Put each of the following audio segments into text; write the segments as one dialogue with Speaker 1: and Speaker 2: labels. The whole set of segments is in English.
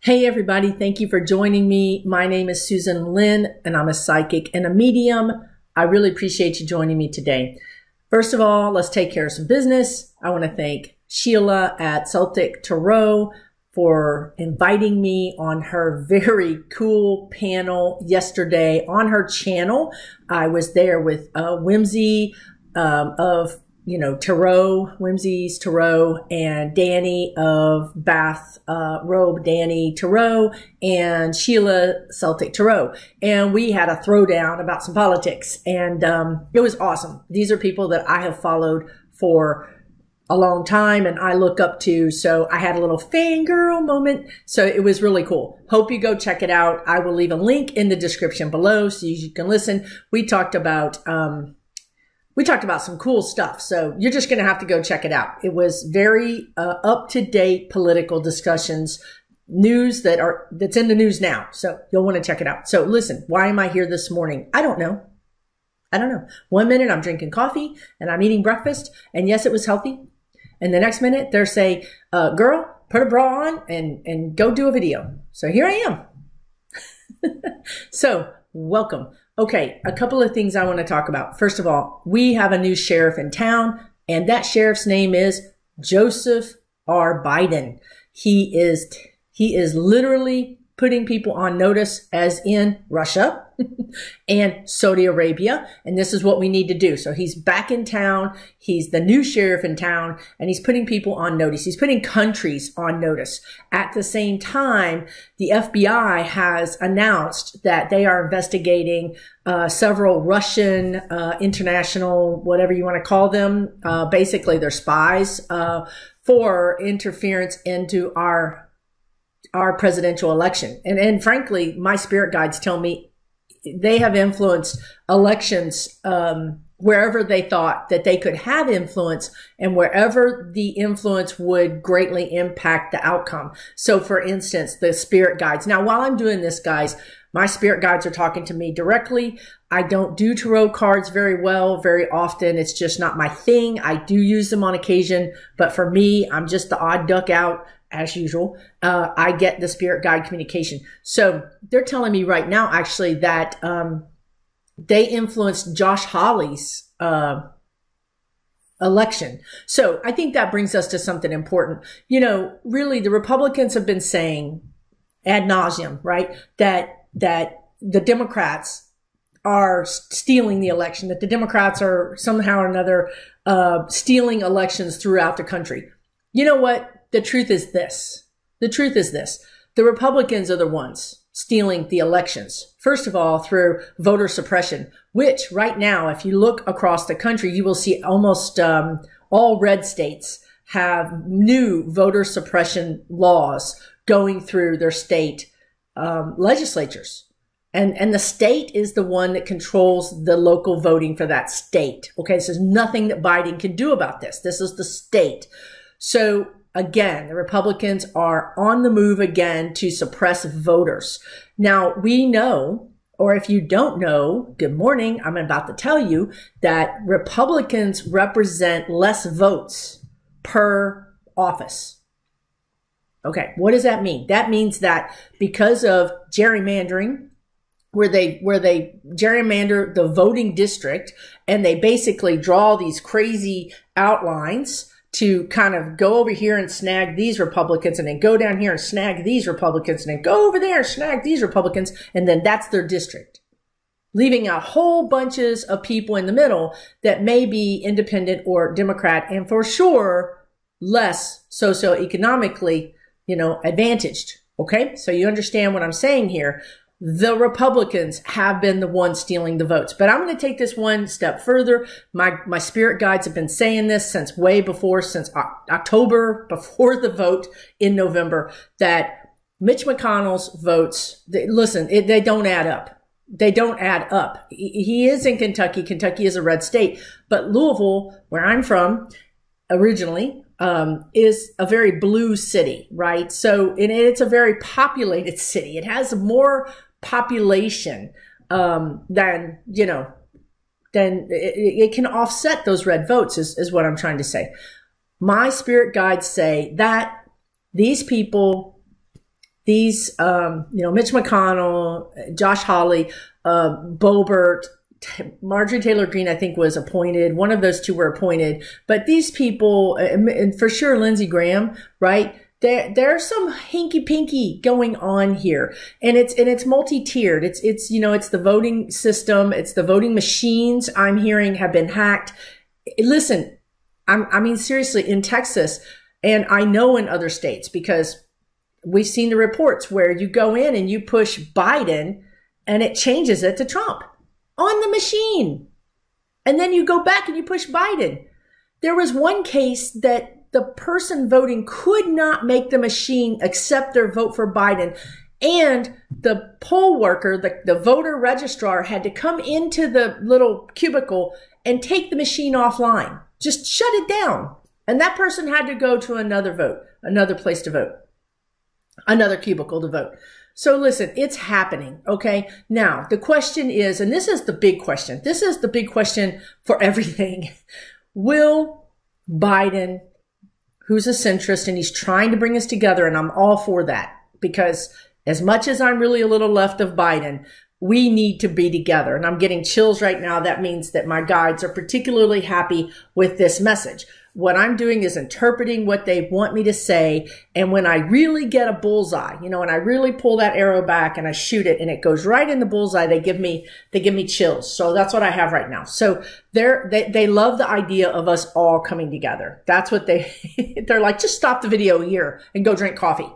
Speaker 1: Hey everybody, thank you for joining me. My name is Susan Lynn and I'm a psychic and a medium. I really appreciate you joining me today. First of all, let's take care of some business. I want to thank Sheila at Celtic Tarot for inviting me on her very cool panel yesterday on her channel. I was there with Whimsy of Tarot, Whimsy's Tarot, and Danny of Bath Robe, Danny Tarot, and Sheila Celtic Tarot. And we had a throwdown about some politics, and it was awesome. These are people that I have followed for a long time and I look up to, so I had a little fangirl moment. So it was really cool. Hope you go check it out. I will leave a link in the description below so you can listen. We talked about some cool stuff, so you're just going to have to go check it out. It was very up-to-date political discussions, news that's in the news now, so you'll want to check it out. So listen, why am I here this morning? I don't know. 1 minute I'm drinking coffee and I'm eating breakfast, and yes, it was healthy. And the next minute they're saying, girl, put a bra on and go do a video. So here I am. So welcome. Okay, a couple of things I want to talk about. First of all, we have a new sheriff in town, and that sheriff's name is Joseph R. Biden. He is literally putting people on notice, as in Russia and Saudi Arabia, and this is what we need to do. So he's back in town. He's the new sheriff in town, and he's putting people on notice. He's putting countries on notice. At the same time, the FBI has announced that they are investigating several Russian, international, whatever you want to call them. Basically, they're spies for interference into our presidential election. And frankly, my spirit guides tell me they have influenced elections wherever they thought that they could have influence and wherever the influence would greatly impact the outcome. So for instance, the spirit guides. Now, while I'm doing this, guys, my spirit guides are talking to me directly. I don't do tarot cards very well, very often. It's just not my thing. I do use them on occasion, but for me, I'm just the odd duck out. As usual, I get the spirit guide communication. So they're telling me right now, actually, that they influenced Josh Hawley's election. So I think that brings us to something important. You know, really, the Republicans have been saying ad nauseum, right, that the Democrats are stealing the election, that the Democrats are somehow or another stealing elections throughout the country. You know what? The truth is this. The truth is this. The Republicans are the ones stealing the elections. First of all, through voter suppression, which right now, if you look across the country, you will see almost all red states have new voter suppression laws going through their state legislatures. And the state is the one that controls the local voting for that state. Okay, so there's nothing that Biden can do about this. This is the state. So again, the Republicans are on the move again to suppress voters. Now, we know, or if you don't know, good morning, I'm about to tell you that Republicans represent less votes per office. Okay, what does that mean? That means that because of gerrymandering, where they gerrymander the voting district and they basically draw these crazy outlines to kind of go over here and snag these Republicans and then go down here and snag these Republicans and then go over there and snag these Republicans. And then that's their district, leaving out whole bunches of people in the middle that may be independent or Democrat and for sure less socioeconomically, advantaged. Okay. So you understand what I'm saying here. The Republicans have been the ones stealing the votes. But I'm going to take this one step further. My spirit guides have been saying this since October, before the vote in November, that Mitch McConnell's votes, they don't add up. They don't add up. He is in Kentucky. Kentucky is a red state. But Louisville, where I'm from originally, is a very blue city, right? So it's a very populated city. It has more population than it can offset those red votes is what I'm trying to say. My spirit guides say that these people these, Mitch McConnell, Josh Hawley, Boebert, Marjorie Taylor Greene, I think, was appointed. One of those two were appointed. But these people, and for sure Lindsey Graham, right? There's some hinky-pinky going on here. And it's multi-tiered. It's the voting system. It's the voting machines I'm hearing have been hacked. Listen, I mean, seriously, in Texas, and I know in other states, because we've seen the reports where you go in and you push Biden and it changes it to Trump on the machine. And then you go back and you push Biden. There was one case that the person voting could not make the machine accept their vote for Biden. And the poll worker, the voter registrar, had to come into the little cubicle and take the machine offline. Just shut it down. And that person had to go to another place to vote, another cubicle to vote. So listen, it's happening, okay? Now, the question is, and this is the big question. This is the big question for everything. Will Biden, who's a centrist, and he's trying to bring us together, and I'm all for that, because as much as I'm really a little left of Biden, we need to be together. And I'm getting chills right now. That means that my guides are particularly happy with this message. What I'm doing is interpreting what they want me to say. And when I really get a bullseye, and I really pull that arrow back and I shoot it and it goes right in the bullseye, they give me chills. So that's what I have right now. So they love the idea of us all coming together. That's what they're like, just stop the video here and go drink coffee.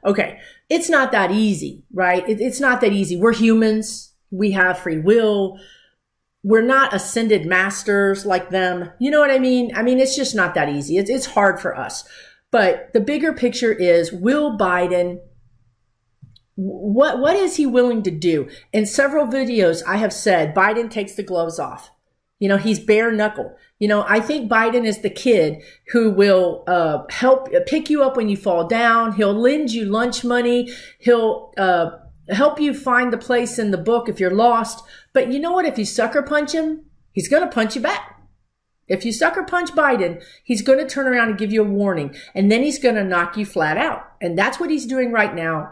Speaker 1: Okay. It's not that easy, right? It's not that easy. We're humans. We have free will. We're not ascended masters like them. You know what I mean? I mean, it's just not that easy. It's hard for us. But the bigger picture is, will Biden, what is he willing to do? In several videos, I have said Biden takes the gloves off. He's bare knuckle. I think Biden is the kid who will help pick you up when you fall down. He'll lend you lunch money. He'll help you find the place in the book if you're lost. But you know what? If you sucker punch him, he's going to punch you back. If you sucker punch Biden, he's going to turn around and give you a warning. And then he's going to knock you flat out. And that's what he's doing right now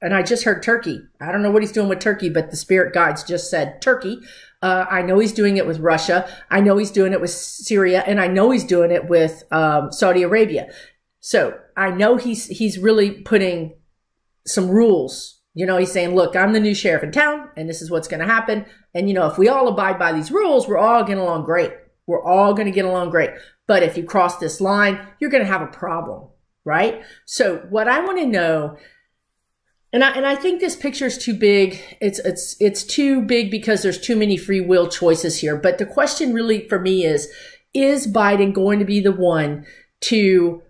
Speaker 1: and I just heard Turkey. I don't know what he's doing with Turkey, but the spirit guides just said Turkey. I know he's doing it with Russia. I know he's doing it with Syria. And I know he's doing it with Saudi Arabia. So I know he's really putting some rules. He's saying, look, I'm the new sheriff in town, and this is what's going to happen. And, if we all abide by these rules, we're all getting along great. We're all going to get along great. But if you cross this line, you're going to have a problem, right? So what I want to know, and I think this picture is too big. It's too big because there's too many free will choices here. But the question really for me is Biden going to be the one to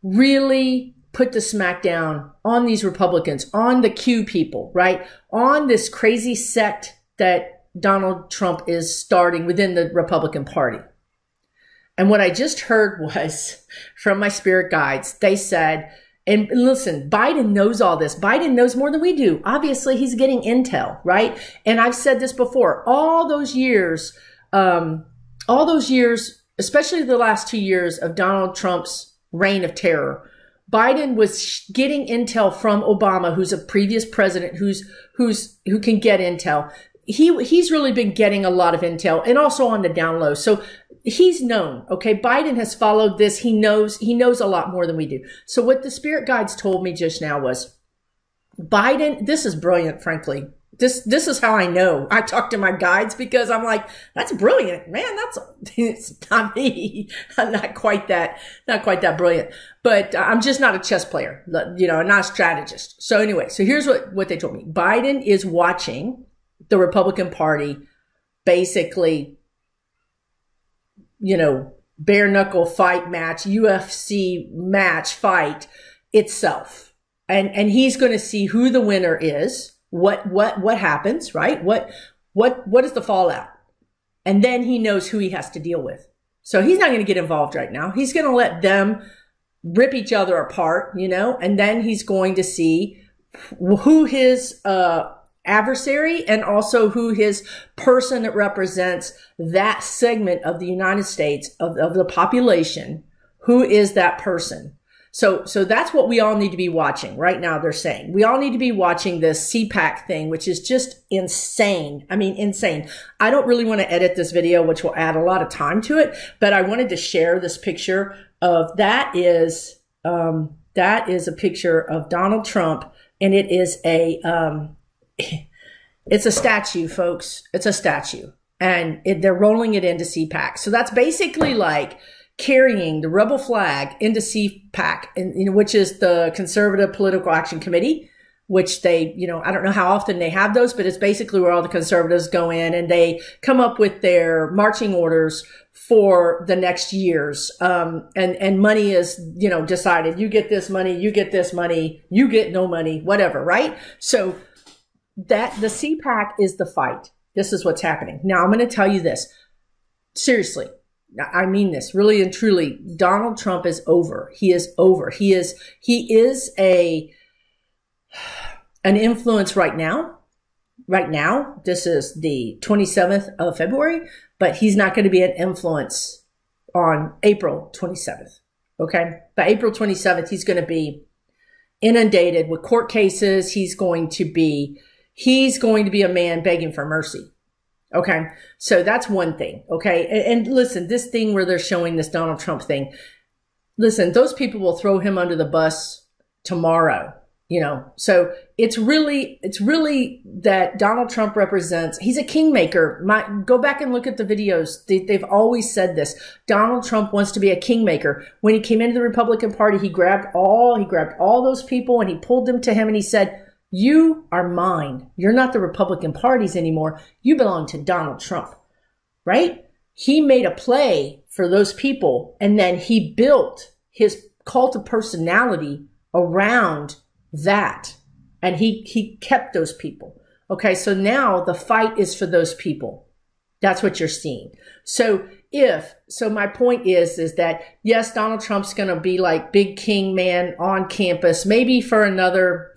Speaker 1: really put the smack down on these Republicans, on the Q people, right? On this crazy sect that Donald Trump is starting within the Republican Party. And what I just heard was from my spirit guides, they said, and listen, Biden knows all this. Biden knows more than we do. Obviously, he's getting intel, right? And I've said this before, all those years, especially the last 2 years of Donald Trump's reign of terror, Biden was getting intel from Obama, who's a previous president, who can get intel. He's really been getting a lot of intel, and also on the down low. So he's known, okay? Biden has followed this. He knows a lot more than we do. So what the spirit guides told me just now was Biden, this is brilliant, frankly. This is how I know. I talk to my guides because I'm like, that's brilliant, man. It's not me. I'm not quite that brilliant, but I'm just not a chess player, not a strategist. So anyway, so here's what they told me. Biden is watching the Republican Party basically, bare knuckle fight match, UFC match fight itself. And he's going to see who the winner is. What happens, right? What is the fallout? And then he knows who he has to deal with. So he's not going to get involved right now. He's going to let them rip each other apart, and then he's going to see who his adversary and also who his person that represents that segment of the United States, of the population, who is that person. So that's what we all need to be watching right now. They're saying we all need to be watching this CPAC thing, which is just insane. I mean, insane. I don't really want to edit this video, which will add a lot of time to it, but I wanted to share this picture of that is a picture of Donald Trump, and it is it's a statue, folks. It's a statue, and they're rolling it into CPAC. So that's basically like carrying the rebel flag into CPAC, and which is the Conservative Political Action Committee, which they, I don't know how often they have those, but it's basically where all the conservatives go in and they come up with their marching orders for the next years. And money is, decided. You get this money, you get this money, you get no money, whatever, right? So that the CPAC is the fight. This is what's happening. Now I'm going to tell you this. Seriously. I mean this really and truly. Donald Trump is over. He is over. He is an influence right now. Right now, this is the 27th of February, but he's not going to be an influence on April 27th. Okay. By April 27th, he's going to be inundated with court cases. He's going to be a man begging for mercy. Okay. So that's one thing. Okay. And listen, this thing where they're showing this Donald Trump thing, listen, those people will throw him under the bus tomorrow, so it's really that Donald Trump represents, he's a kingmaker. Go back and look at the videos. They've always said this. Donald Trump wants to be a kingmaker. When he came into the Republican Party, he grabbed all those people and he pulled them to him and he said, you are mine. You're not the Republican parties anymore. You belong to Donald Trump, right? He made a play for those people, and then he built his cult of personality around that, and he kept those people. Okay, so now the fight is for those people. That's what you're seeing. So my point is that yes, Donald Trump's going to be like big king man on campus, maybe for another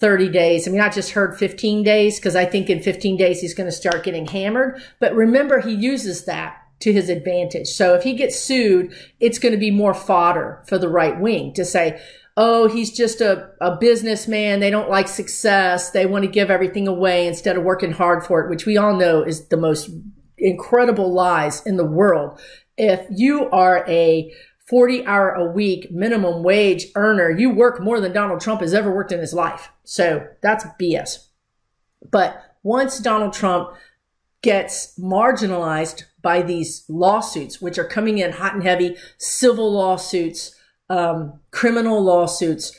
Speaker 1: 30 days. I mean, I just heard 15 days because I think in 15 days he's going to start getting hammered. But remember, he uses that to his advantage. So if he gets sued, it's going to be more fodder for the right wing to say, oh, he's just a businessman. They don't like success. They want to give everything away instead of working hard for it, which we all know is the most incredible lies in the world. If you are a 40-hour-a-week minimum wage earner, you work more than Donald Trump has ever worked in his life. So that's BS. But once Donald Trump gets marginalized by these lawsuits, which are coming in hot and heavy, civil lawsuits, criminal lawsuits,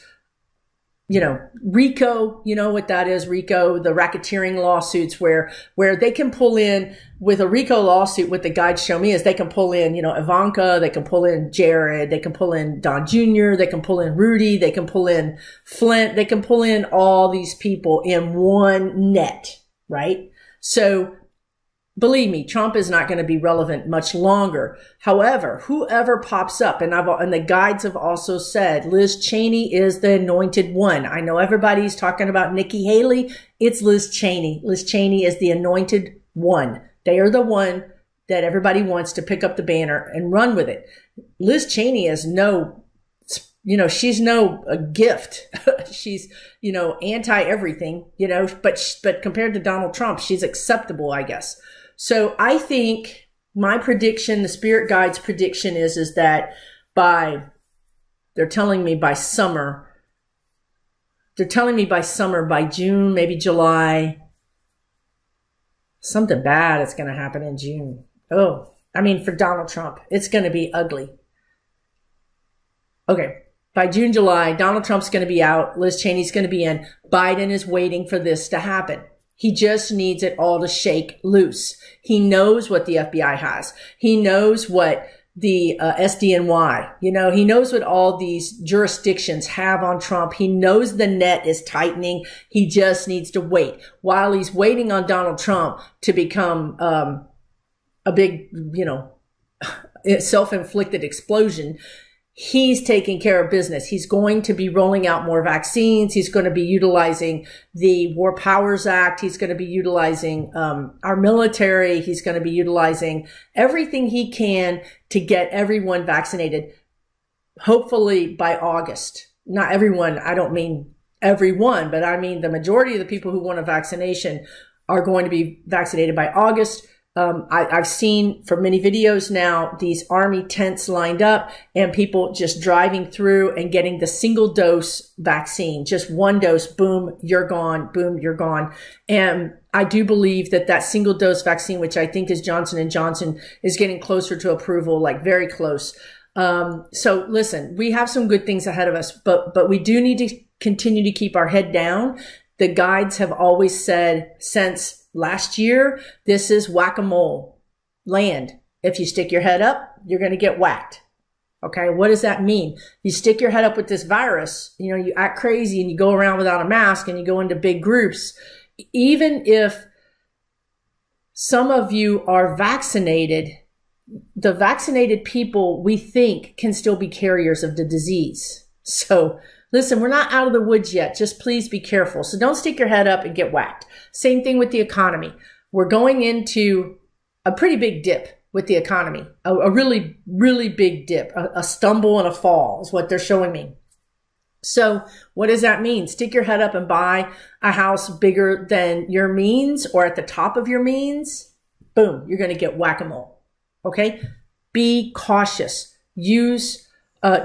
Speaker 1: RICO, you know what that is, RICO, the racketeering lawsuits where they can pull in with a RICO lawsuit. What the guides show me is they can pull in, Ivanka, they can pull in Jared, they can pull in Don Jr., they can pull in Rudy, they can pull in Flint, they can pull in all these people in one net, right? So believe me, Trump is not going to be relevant much longer. However, whoever pops up, and the guides have also said, Liz Cheney is the anointed one. I know everybody's talking about Nikki Haley. It's Liz Cheney. Liz Cheney is the anointed one. They are the one that everybody wants to pick up the banner and run with it. Liz Cheney is she's no gift. She's, anti everything, but compared to Donald Trump, she's acceptable, I guess. So I think my prediction, the spirit guide's prediction is that they're telling me by summer, by June, maybe July, something bad is going to happen in June. Oh, I mean, for Donald Trump, it's going to be ugly. Okay. By June, July, Donald Trump's going to be out. Liz Cheney's going to be in. Biden is waiting for this to happen. He just needs it all to shake loose. He knows what the FBI has. He knows what the SDNY, he knows what all these jurisdictions have on Trump. He knows the net is tightening. He just needs to wait. While he's waiting on Donald Trump to become a big, self-inflicted explosion, he's taking care of business. He's going to be rolling out more vaccines. He's going to be utilizing the War Powers Act. He's going to be utilizing our military. He's going to be utilizing everything he can to get everyone vaccinated. hopefully by August. Not everyone, I don't mean everyone, but I mean the majority of the people who want a vaccination are going to be vaccinated by August. I've seen for many videos now, these army tents lined up and people just driving through and getting the single dose vaccine, just one dose, boom, you're gone, boom, you're gone. And I do believe that that single dose vaccine, which I think is Johnson & Johnson, is getting closer to approval, like very close. So listen, we have some good things ahead of us, but we do need to continue to keep our head down. The guides have always said since last year, this is whack-a-mole land. If you stick your head up, you're going to get whacked. Okay. What does that mean? You stick your head up with this virus, you know, you act crazy and you go around without a mask and you go into big groups. Even if some of you are vaccinated, the vaccinated people we think can still be carriers of the disease. So listen, we're not out of the woods yet. Just please be careful. So don't stick your head up and get whacked. Same thing with the economy. We're going into a pretty big dip with the economy, a really, really big dip, a stumble and a fall is what they're showing me. So what does that mean? Stick your head up and buy a house bigger than your means or at the top of your means. Boom, you're going to get whack-a-mole. Okay. Be cautious. Use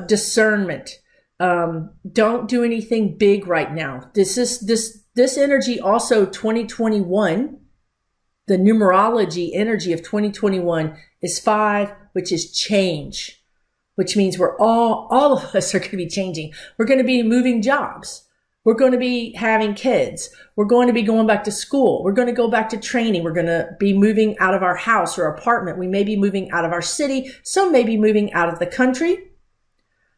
Speaker 1: discernment. Don't do anything big right now. This energy also 2021, the numerology energy of 2021 is 5, which is change, which means we're all of us are going to be changing. We're going to be moving jobs. We're going to be having kids. We're going to be going back to school. We're going to go back to training. We're going to be moving out of our house or apartment. We may be moving out of our city. Some may be moving out of the country.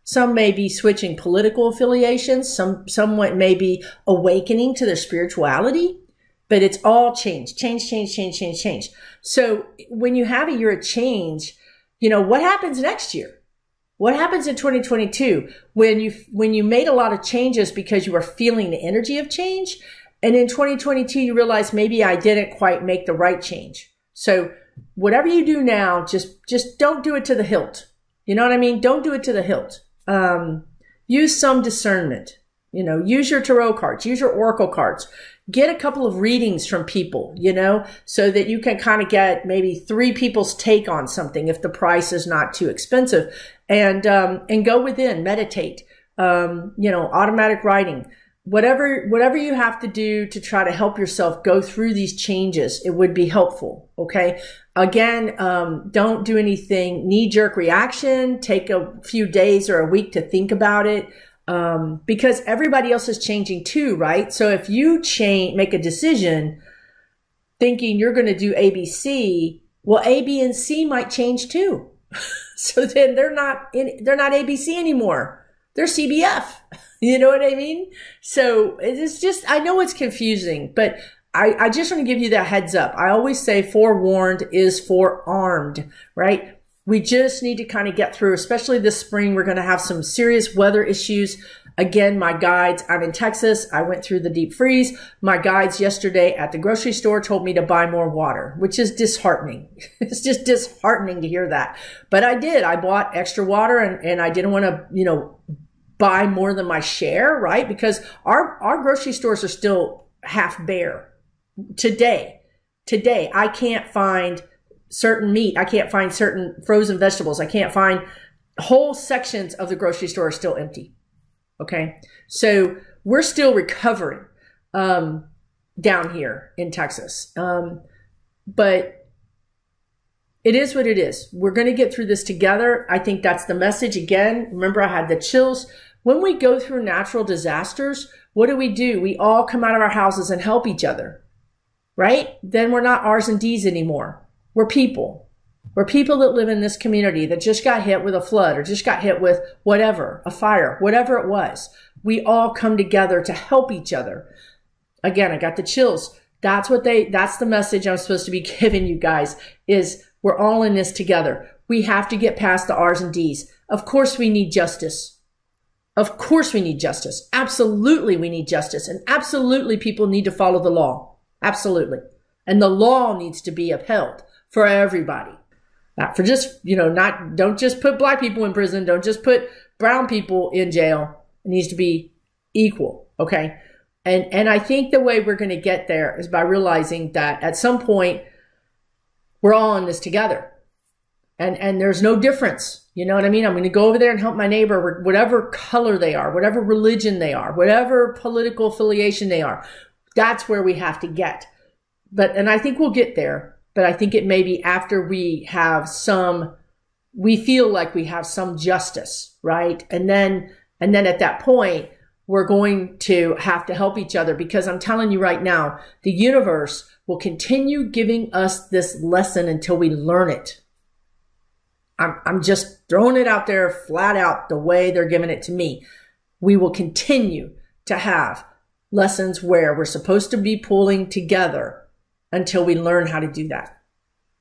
Speaker 1: Some may be switching political affiliations. Someone may be awakening to their spirituality, but it's all change. So when you have a year of change, you know, what happens next year? What happens in 2022 when you made a lot of changes because you were feeling the energy of change? And in 2022, you realize maybe I didn't quite make the right change. So whatever you do now, just don't do it to the hilt. You know what I mean? Don't do it to the hilt. Use some discernment, you know, use your tarot cards, use your oracle cards, get a couple of readings from people, you know, so that you can kind of get maybe 3 people's take on something if the price is not too expensive, and go within, meditate, you know, automatic writing, whatever you have to do to try to help yourself go through these changes, it would be helpful. Okay. Again, don't do anything knee-jerk reaction. Take a few days or a week to think about it, because everybody else is changing too, right? So if you make a decision thinking you're going to do A, B, C, well, A, B, and C might change too. So then they're not ABC anymore. They're CBF. You know what I mean? So it's just, I know it's confusing, but I just want to give you that heads up. I always say forewarned is forearmed, right? We just need to kind of get through, especially this spring. We're going to have some serious weather issues. Again, my guides, I'm in Texas. I went through the deep freeze. My guides yesterday at the grocery store told me to buy more water, which is disheartening. It's just disheartening to hear that. But I did. I bought extra water and I didn't want to, you know, buy more than my share, right? Because our grocery stores are still half bare. Today, I can't find certain meat. I can't find certain frozen vegetables. I can't find whole sections of the grocery store are still empty. Okay. So we're still recovering, down here in Texas. But it is what it is. We're going to get through this together. I think that's the message. Again, remember I had the chills. When we go through natural disasters, what do? We all come out of our houses and help each other, right? Then we're not R's and D's anymore. We're people. We're people that live in this community that just got hit with a flood or just got hit with whatever, a fire, whatever it was. We all come together to help each other. Again, I got the chills. That's the message I'm supposed to be giving you guys is we're all in this together. We have to get past the R's and D's. Of course we need justice. Of course we need justice. Absolutely we need justice. And absolutely people need to follow the law. Absolutely. And the law needs to be upheld for everybody. Not for just, don't just put black people in prison. Don't just put brown people in jail. It needs to be equal, okay? And I think the way we're going to get there is by realizing that at some point, we're all in this together. And there's no difference. You know what I mean? I'm going to go over there and help my neighbor, whatever color they are, whatever religion they are, whatever political affiliation they are. That's where we have to get. And I think we'll get there. But I think it may be after we feel like we have some justice, right? And then at that point, we're going to have to help each other, because I'm telling you right now, the universe will continue giving us this lesson until we learn it. I'm just throwing it out there flat out the way they're giving it to me. We will continue to have lessons where we're supposed to be pulling together until we learn how to do that.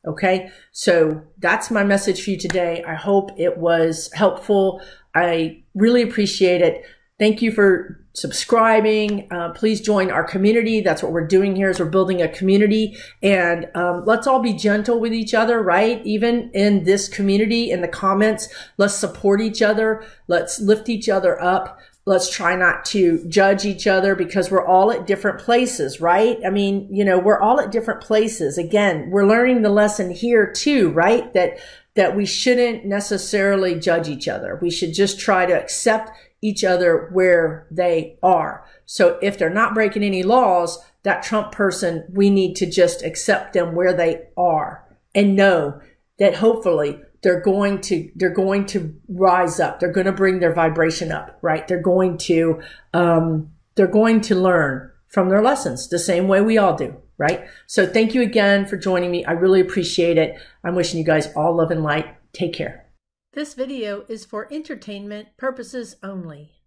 Speaker 1: Okay, so that's my message for you today. I hope it was helpful. I really appreciate it. Thank you for subscribing. Please join our community. That's what we're doing here, is we're building a community. And let's all be gentle with each other, right? Even in this community, in the comments, let's support each other. Let's lift each other up. Let's try not to judge each other, because we're all at different places, right? I mean, you know, we're all at different places. Again, we're learning the lesson here too, right? That we shouldn't necessarily judge each other. We should just try to accept each other where they are. So if they're not breaking any laws, that Trump person, we need to just accept them where they are and know that hopefully they're going to rise up. They're going to bring their vibration up, right? They're going to learn from their lessons the same way we all do, right? So thank you again for joining me. I really appreciate it. I'm wishing you guys all love and light. Take care. This video is for entertainment purposes only.